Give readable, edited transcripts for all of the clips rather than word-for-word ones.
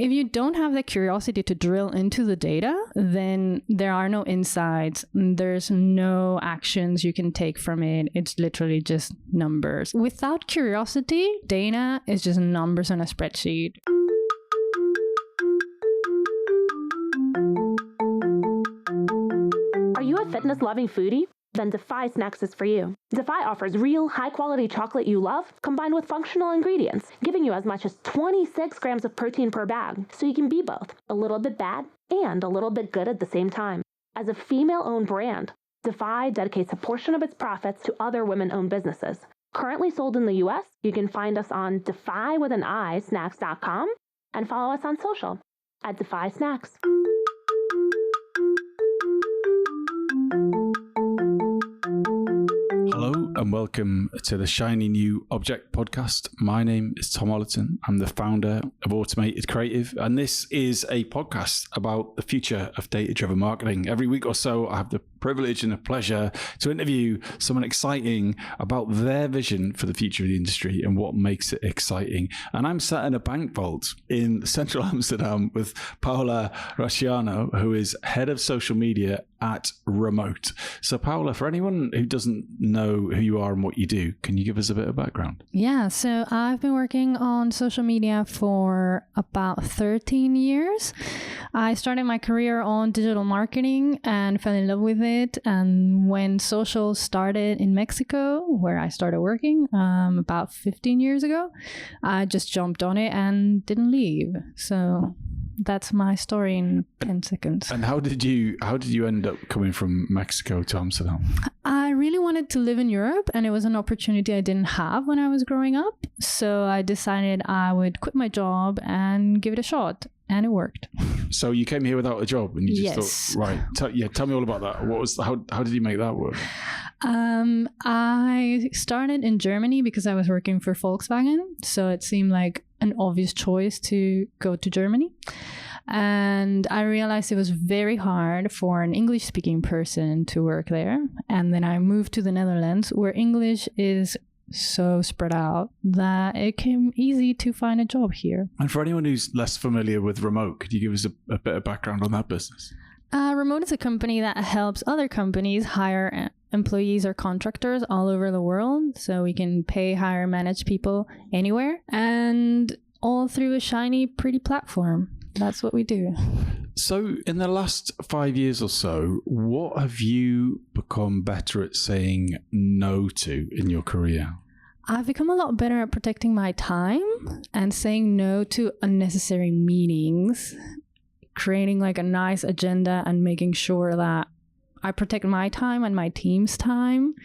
if you don't have the curiosity to drill into the data, then there are no insights. There's no actions you can take from it. It's literally just numbers. Without curiosity, data is just numbers on a spreadsheet. Are you a fitness-loving foodie? Then Defy Snacks is for you. Defy offers real, high-quality chocolate you love, combined with functional ingredients, giving you as much as 26 grams of protein per bag, so you can be both a little bit bad and a little bit good at the same time. As a female-owned brand, Defy dedicates a portion of its profits to other women-owned businesses. Currently sold in the US, you can find us on snacks.com and follow us on social at Defy Snacks. Hello and welcome to the Shiny New Object podcast. My name is Tom Ollerton. I'm the founder of Automated Creative, and this is a podcast about the future of data-driven marketing. Every week or so, I have the privilege and the pleasure to interview someone exciting about their vision for the future of the industry and what makes it exciting. And I'm sat in a bank vault in central Amsterdam with Paola Rosciano, who is head of social media at Remote. So Paola, for anyone who doesn't know who you are and what you do, can you give us a bit of background? Yeah, so I've been working on social media for about 13 years. I started my career on digital marketing and fell in love with it. And when social started in Mexico, where I started working about 15 years ago, I just jumped on it and didn't leave. So that's my story in 10 seconds. And how did you end up coming from Mexico to Amsterdam? I really wanted to live in Europe, and it was an opportunity I didn't have when I was growing up. So I decided I would quit my job and give it a shot. And it worked. So you came here without a job, and you just Yes. thought, right? Tell me all about that. How did you make that work? I started in Germany because I was working for Volkswagen, so it seemed like an obvious choice to go to Germany. And I realized it was very hard for an English-speaking person to work there. And then I moved to the Netherlands, where English is so spread out that it came easy to find a job here. And for anyone who's less familiar with Remote, could you give us a bit of background on that business? Remote is a company that helps other companies hire employees or contractors all over the world. So we can pay, hire, manage people anywhere, and all through a shiny, pretty platform. That's what we do. So in the last 5 years or so, what have you become better at saying no to in your career? I've become a lot better at protecting my time and saying no to unnecessary meetings, creating like a nice agenda and making sure that I protect my time and my team's time.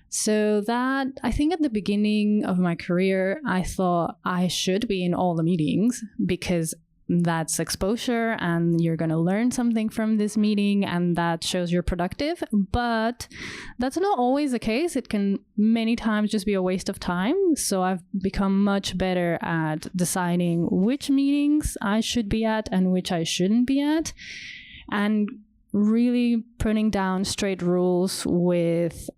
So that, I think at the beginning of my career, I thought I should be in all the meetings because that's exposure and you're going to learn something from this meeting and that shows you're productive. But that's not always the case. It can many times just be a waste of time. So I've become much better at deciding which meetings I should be at and which I shouldn't be at, and really putting down strict rules with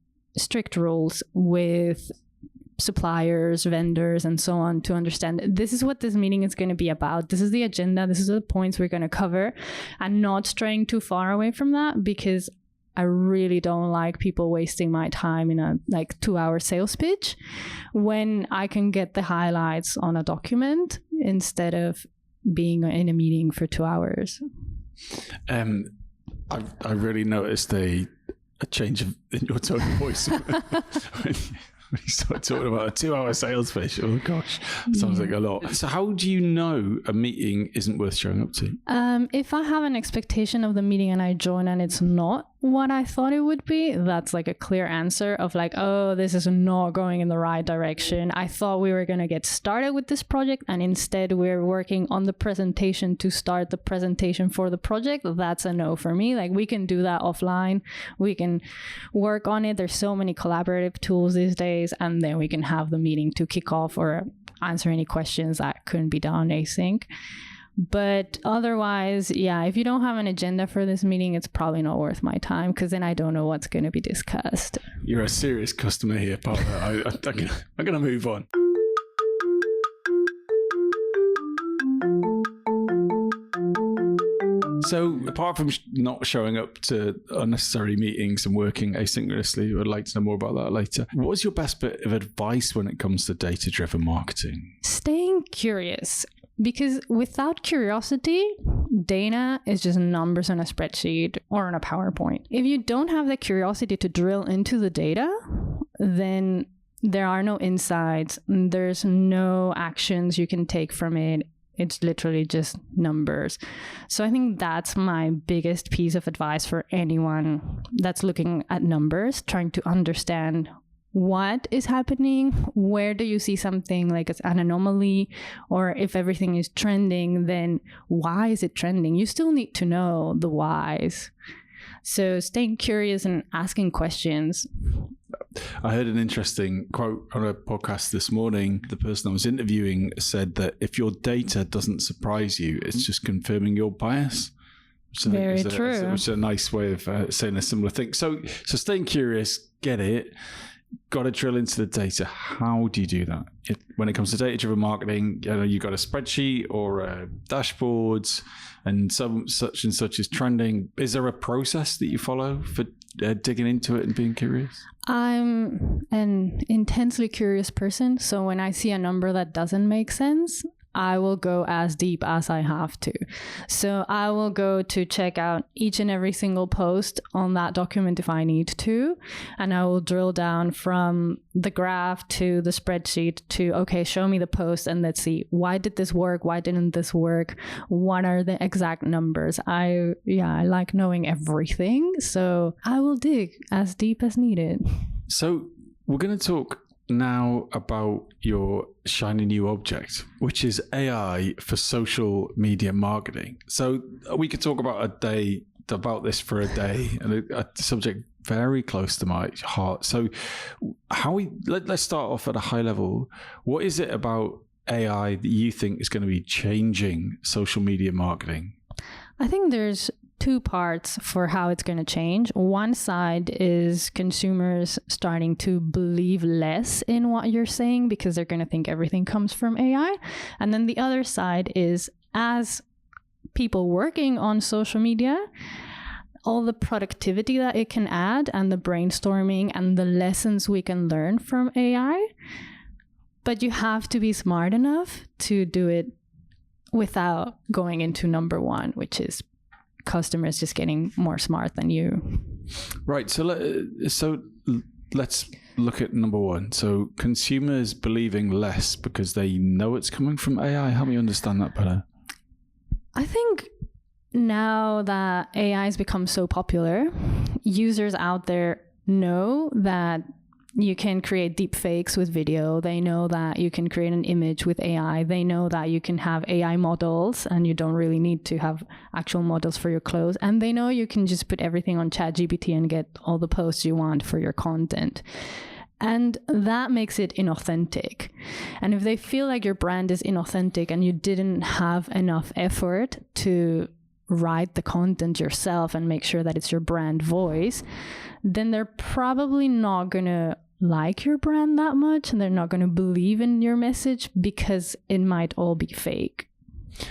suppliers, vendors, and so on to understand this is what this meeting is going to be about. This is the agenda. This is the points we're going to cover, and not straying too far away from that, because I really don't like people wasting my time in a 2-hour sales pitch when I can get the highlights on a document instead of being in a meeting for 2 hours. I really noticed a change in your tone of voice when you start talking about a 2-hour sales pitch. Oh gosh, sounds like a lot. So how do you know a meeting isn't worth showing up to? If I have an expectation of the meeting and I join and it's not what I thought it would be, that's like a clear answer of like, oh, this is not going in the right direction. I thought we were going to get started with this project and instead we're working on the presentation to start the presentation for the project. That's a no for me. Like, we can do that offline. We can work on it. There's so many collaborative tools these days, and then we can have the meeting to kick off or answer any questions that couldn't be done async. But otherwise, yeah, if you don't have an agenda for this meeting, it's probably not worth my time, because then I don't know what's going to be discussed. You're a serious customer here, Paola. I'm going to move on. So apart from not showing up to unnecessary meetings and working asynchronously, I'd like to know more about that later. What is your best bit of advice when it comes to data-driven marketing? Staying curious. Because without curiosity, data is just numbers on a spreadsheet or on a PowerPoint. If you don't have the curiosity to drill into the data, then there are no insights. There's no actions you can take from it. It's literally just numbers. So I think that's my biggest piece of advice for anyone that's looking at numbers, trying to understand what is happening, where do you see something like it's an anomaly, or if everything is trending, then why is it trending? You still need to know the whys. So staying curious and asking questions. I heard an interesting quote on a podcast this morning. The person I was interviewing said that if your data doesn't surprise you, it's just confirming your bias. Very true. Which is a nice way of saying a similar thing. So staying curious, get it. Got to drill into the data. How do you do that? When it comes to data-driven marketing, you've got a spreadsheet or dashboards, and such and such is trending. Is there a process that you follow for digging into it and being curious? I'm an intensely curious person, so when I see a number that doesn't make sense, I will go as deep as I have to. So I will go to check out each and every single post on that document if I need to. And I will drill down from the graph to the spreadsheet to, okay, show me the post and let's see, why did this work? Why didn't this work? What are the exact numbers? I like knowing everything. So I will dig as deep as needed. So we're going to talk now about your shiny new object, which is AI for social media marketing. So we could talk about this for a day, and a subject very close to my heart. So let's start off at a high level. What is it about AI that you think is going to be changing social media marketing? I think there's two parts for how it's going to change. One side is consumers starting to believe less in what you're saying because they're going to think everything comes from AI. And then the other side is, as people working on social media, all the productivity that it can add and the brainstorming and the lessons we can learn from AI. But you have to be smart enough to do it without going into number one, which is customers just getting more smart than you. Right. So let's look at number one. So consumers believing less because they know it's coming from AI. Help me understand that better. I think now that AI has become so popular, users out there know that you can create deep fakes with video. They know that you can create an image with AI. They know that you can have AI models and you don't really need to have actual models for your clothes. And they know you can just put everything on ChatGPT and get all the posts you want for your content. And that makes it inauthentic. And if they feel like your brand is inauthentic and you didn't have enough effort to write the content yourself and make sure that it's your brand voice, then they're probably not going to like your brand that much, and they're not going to believe in your message because it might all be fake.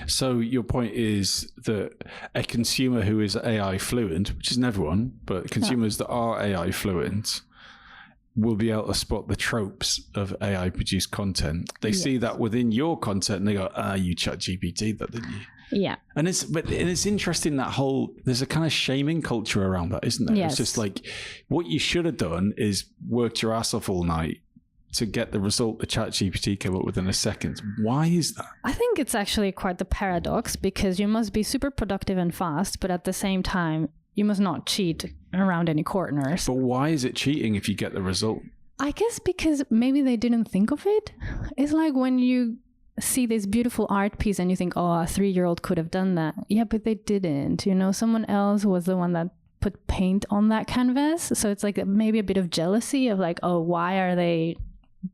So your point is that a consumer who is AI fluent, which isn't everyone, but consumers that are AI fluent will be able to spot the tropes of AI produced content. They see that within your content and they go, you ChatGPT that, didn't you? Yeah. And it's interesting that there's a kind of shaming culture around that, isn't there? Yes. It's just like, what you should have done is worked your ass off all night to get the result that ChatGPT came up with in a second. Why is that? I think it's actually quite the paradox, because you must be super productive and fast, but at the same time, you must not cheat around any corners. But why is it cheating if you get the result? I guess because maybe they didn't think of it. It's like when you see this beautiful art piece and you think, oh, a 3-year-old could have done that. Yeah, but they didn't. Someone else was the one that put paint on that canvas. So it's like maybe a bit of jealousy of like, oh, why are they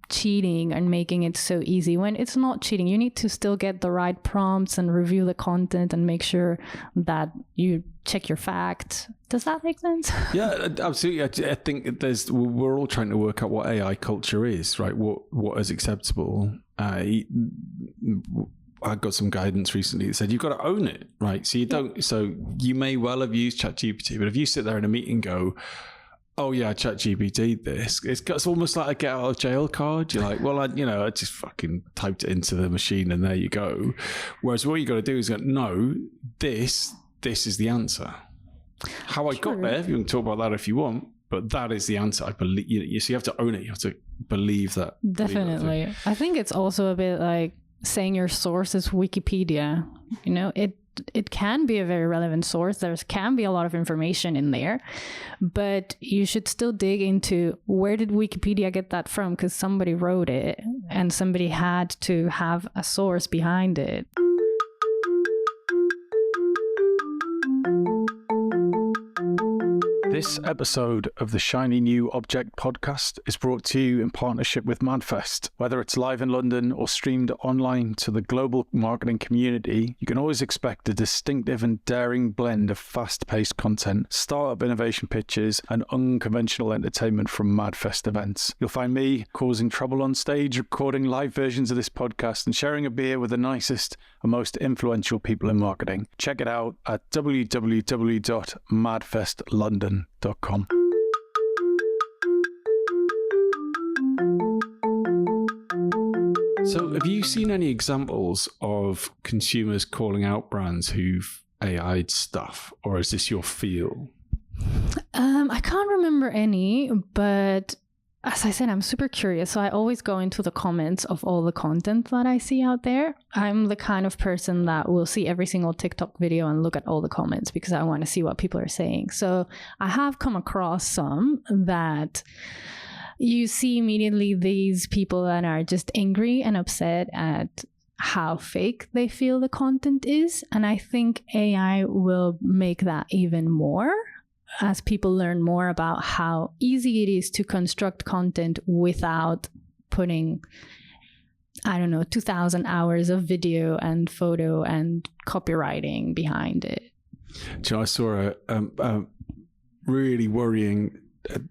cheating and making it so easy, when it's not cheating. You need to still get the right prompts and review the content and make sure that you check your facts. Does that make sense? Yeah, absolutely. I think we're all trying to work out what AI culture is, right? What is acceptable. I got some guidance recently that said you've got to own it, right? So you don't. So you may well have used ChatGPT, but if you sit there in a meeting and go, "Oh yeah, ChatGPT this," it's almost like a get out of jail card. You're like, "Well, I just fucking typed it into the machine and there you go." Whereas what you got to do is go, "No, this is the answer." How I got there, you can talk about that if you want, but that is the answer. I believe so you have to own it. You have to believe that. Definitely. I think it's also a bit like saying your source is Wikipedia. It can be a very relevant source. There can be a lot of information in there, but you should still dig into where did Wikipedia get that from, because somebody wrote it and somebody had to have a source behind it. This episode of the Shiny New Object podcast is brought to you in partnership with MadFest. Whether it's live in London or streamed online to the global marketing community, you can always expect a distinctive and daring blend of fast-paced content, startup innovation pitches, and unconventional entertainment from MadFest events. You'll find me causing trouble on stage, recording live versions of this podcast, and sharing a beer with the nicest and most influential people in marketing. Check it out at www.madfestlondon.com. So have you seen any examples of consumers calling out brands who've AI'd stuff, or is this your feel? I can't remember any, but as I said, I'm super curious. So I always go into the comments of all the content that I see out there. I'm the kind of person that will see every single TikTok video and look at all the comments because I want to see what people are saying. So I have come across some that you see immediately these people that are just angry and upset at how fake they feel the content is. And I think AI will make that even more, as people learn more about how easy it is to construct content without putting, 2,000 hours of video and photo and copywriting behind it. I saw a really worrying,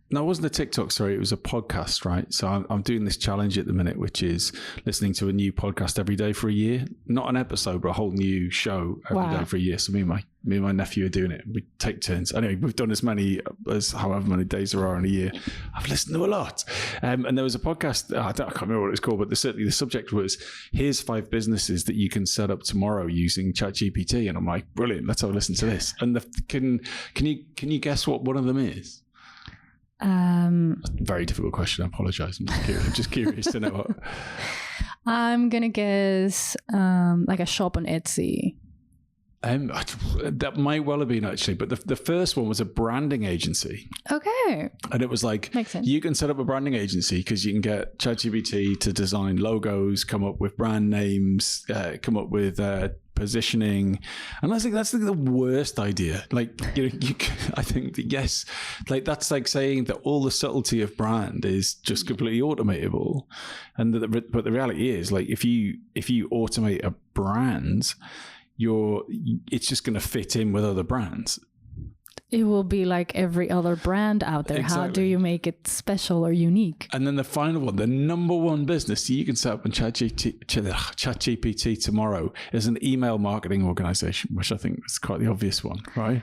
no, it wasn't a TikTok, sorry, it was a podcast, right? So I'm doing this challenge at the minute, which is listening to a new podcast every day for a year. Not an episode, but a whole new show every day for a year. So me and my nephew are doing it. We take turns. Anyway, we've done as many as however many days there are in a year. I've listened to a lot. And there was a podcast, I can't remember what it was called, but certainly the subject was, here's 5 businesses that you can set up tomorrow using ChatGPT. And I'm like, brilliant, let's have a listen to this. And can you guess what one of them is? Very difficult question. I apologize. I'm just curious to know what. I'm gonna guess like a shop on Etsy. That might well have been actually, but the first one was a branding agency. Okay. And it was like, makes sense. You can set up a branding agency because you can get ChatGPT to design logos, come up with brand names, come up with positioning. And I think that's the worst idea. Like, I think that, yes, like that's like saying that all the subtlety of brand is just completely automatable. And but the reality is, like, if you automate a brand, it's just going to fit in with other brands. It will be like every other brand out there. Exactly. How do you make it special or unique? And then the final one, the number one business you can set up on ChatGPT tomorrow is an email marketing organization, which I think is quite the obvious one, right?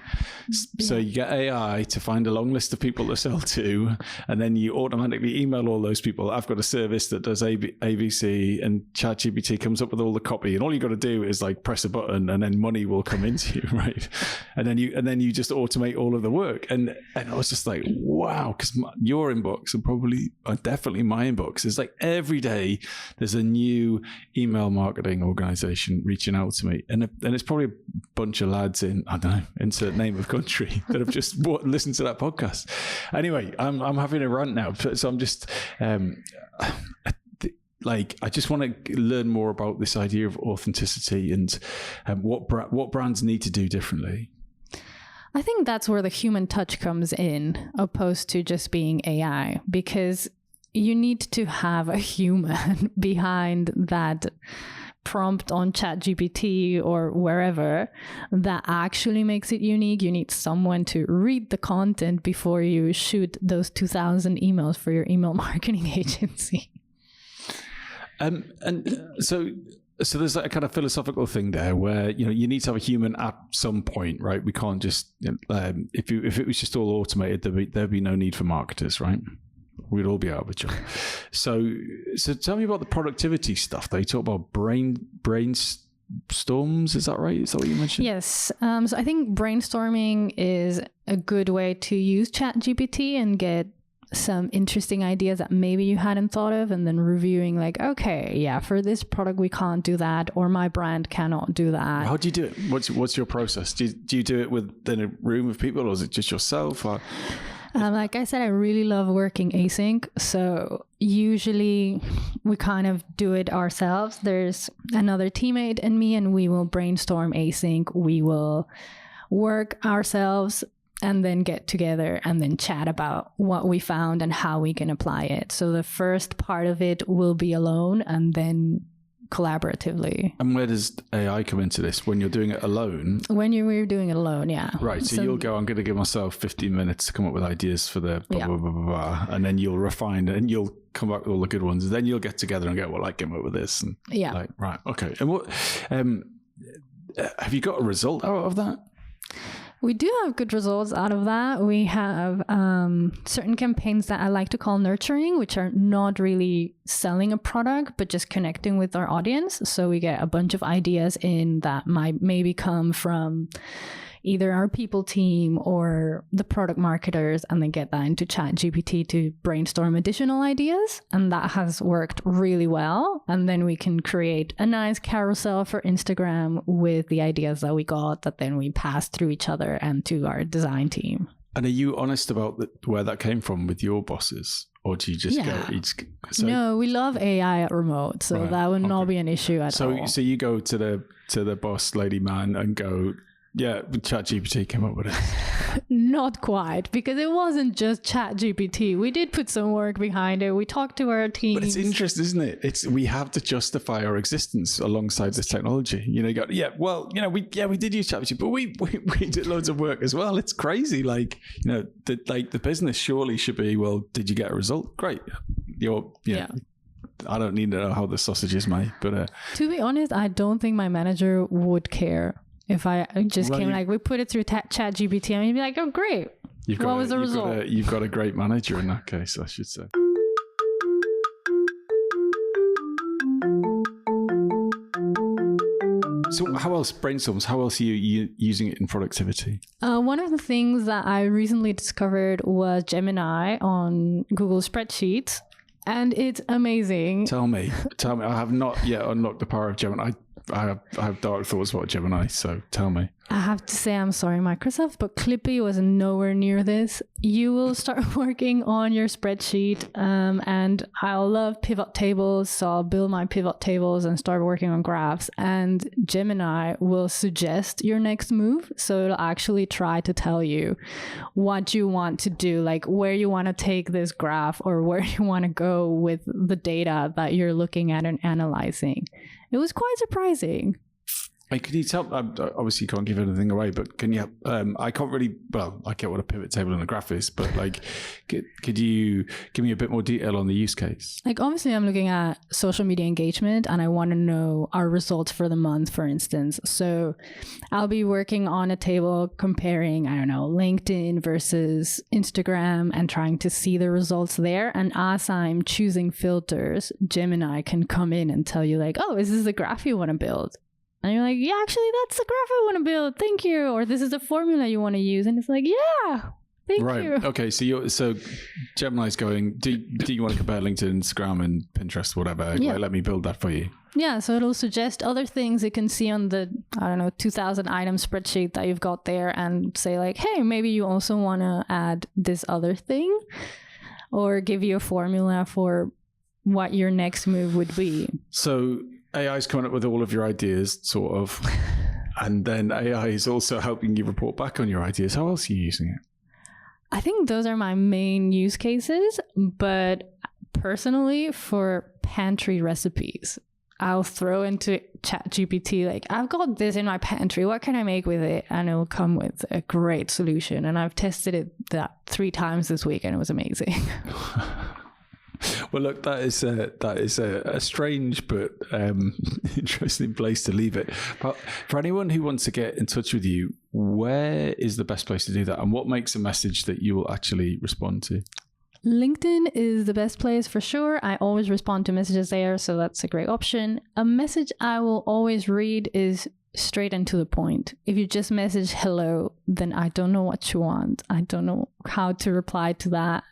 Yeah. So you get AI to find a long list of people to sell to, and then you automatically email all those people. I've got a service that does ABC, and ChatGPT comes up with all the copy, and all you got to do is like press a button, and then money will come into you, right? And then you just automate all of the work. And I was just like, wow, because your inbox and definitely my inbox is like every day there's a new email marketing organization reaching out to me, and it's probably a bunch of lads in, I don't know, insert name of country, that have just listened to that podcast. Anyway, I'm having a rant now, so I'm just like, I just want to learn more about this idea of authenticity and what brands need to do differently. I think that's where the human touch comes in, opposed to just being AI, because you need to have a human behind that prompt on ChatGPT or wherever that actually makes it unique. You need someone to read the content before you shoot those 2,000 emails for your email marketing agency. And so So there's like a kind of philosophical thing there where, you need to have a human at some point, right? We can't just, if it was just all automated, there'd be no need for marketers, right? We'd all be out of a job. So tell me about the productivity stuff. They talk about brainstorms. Is that right? Is that what you mentioned? Yes. So I think brainstorming is a good way to use ChatGPT and get some interesting ideas that maybe you hadn't thought of, and then reviewing like, okay, yeah, for this product we can't do that, or my brand cannot do that. How do you do it? What's your process? Do you do it within a room of people, or is it just yourself? Or... Like I said, I really love working async. So usually we kind of do it ourselves. There's another teammate and me, and we will brainstorm async. We will work ourselves and then get together and then chat about what we found and how we can apply it. So the first part of it will be alone and then collaboratively. And where does AI come into this? When you're doing it alone? When you're doing it alone, yeah. Right. So you'll go, I'm going to give myself 15 minutes to come up with ideas for the blah, blah, blah, blah, blah. And then you'll refine it and you'll come back with all the good ones. And then you'll get together and go, well, I came up with this. And right. Okay. And what, have you got a result out of that? We do have good results out of that. We have certain campaigns that I like to call nurturing, which are not really selling a product, but just connecting with our audience. So we get a bunch of ideas in that might maybe come from either our people team or the product marketers, and then get that into ChatGPT to brainstorm additional ideas. And that has worked really well. And then we can create a nice carousel for Instagram with the ideas that we got that then we pass through each other and to our design team. And are you honest about where that came from with your bosses? Or do you just go? No, we love AI at remote, so that would not be an issue at all. So you go to the boss lady man and go, yeah, ChatGPT came up with it. Not quite, because it wasn't just ChatGPT. We did put some work behind it. We talked to our teams. But it's interesting, isn't it? We have to justify our existence alongside this technology. We did use ChatGPT, but we did loads of work as well. It's crazy. The business surely should be, well, did you get a result? Great. I don't need to know how the sausage is made, but to be honest, I don't think my manager would care. If I just we put it through ChatGPT, and he'd be like, oh, great. What was the result? You've got a great manager in that case, I should say. So how else, brainstorms, how else are you using it in productivity? One of the things that I recently discovered was Gemini on Google Spreadsheets, and it's amazing. Tell me. I have not yet unlocked the power of Gemini. I have dark thoughts about Gemini, so tell me. I have to say I'm sorry, Microsoft, but Clippy was nowhere near this. You will start working on your spreadsheet, and I love pivot tables, so I'll build my pivot tables and start working on graphs, and Gemini will suggest your next move, so it'll actually try to tell you what you want to do, like where you want to take this graph or where you want to go with the data that you're looking at and analyzing. It was quite surprising. Can you tell? Obviously, you can't give anything away, but can you? I can't really. Well, I get what a pivot table and a graph is, but could you give me a bit more detail on the use case? Obviously, I'm looking at social media engagement, and I want to know our results for the month, for instance. So, I'll be working on a table comparing, LinkedIn versus Instagram, and trying to see the results there. And as I'm choosing filters, Gemini can come in and tell you, oh, is this the graph you want to build? And you're like, yeah, actually, that's the graph I want to build. Thank you. Or this is the formula you want to use. And it's like, yeah, thank you. Okay. So Gemini's going, do you want to compare LinkedIn, Instagram, and Pinterest, whatever? Yeah. Let me build that for you. Yeah. So it'll suggest other things it can see on the, 2,000 item spreadsheet that you've got there, and say hey, maybe you also want to add this other thing, or give you a formula for what your next move would be. So AI is coming up with all of your ideas, sort of, and then AI is also helping you report back on your ideas. How else are you using it? I think those are my main use cases, but personally, for pantry recipes, I'll throw into ChatGPT, I've got this in my pantry, what can I make with it? And it'll come with a great solution. And I've tested it 3 times this week, and it was amazing. Well, look, that is a strange but interesting place to leave it. But for anyone who wants to get in touch with you, where is the best place to do that? And what makes a message that you will actually respond to? LinkedIn is the best place for sure. I always respond to messages there, so that's a great option. A message I will always read is straight and to the point. If you just message hello, then I don't know what you want. I don't know how to reply to that.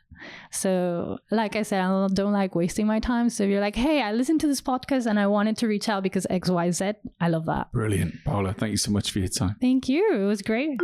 So like I said, I don't like wasting my time. So if you're like, hey, I listened to this podcast and I wanted to reach out because XYZ, I love that. Brilliant. Paola, thank you so much for your time. Thank you. It was great.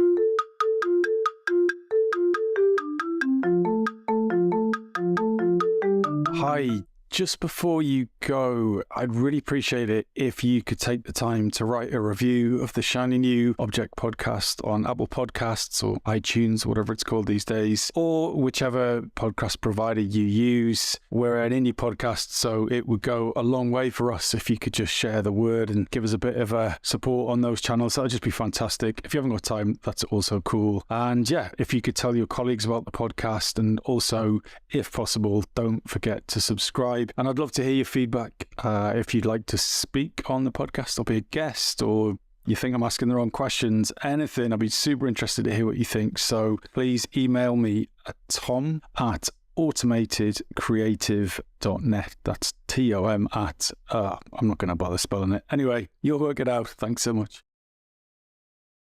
Hi. Just before you go, I'd really appreciate it if you could take the time to write a review of the Shiny New Object podcast on Apple Podcasts or iTunes, whatever it's called these days, or whichever podcast provider you use. We're an indie podcast, so it would go a long way for us if you could just share the word and give us a bit of a support on those channels. That would just be fantastic. If you haven't got time, that's also cool. And yeah, if you could tell your colleagues about the podcast, and also, if possible, don't forget to subscribe. And I'd love to hear your feedback. If you'd like to speak on the podcast or be a guest, or you think I'm asking the wrong questions, anything, I'd be super interested to hear what you think. So please email me at tom@automatedcreative.net. That's TOM at, I'm not going to bother spelling it. Anyway, you'll work it out. Thanks so much.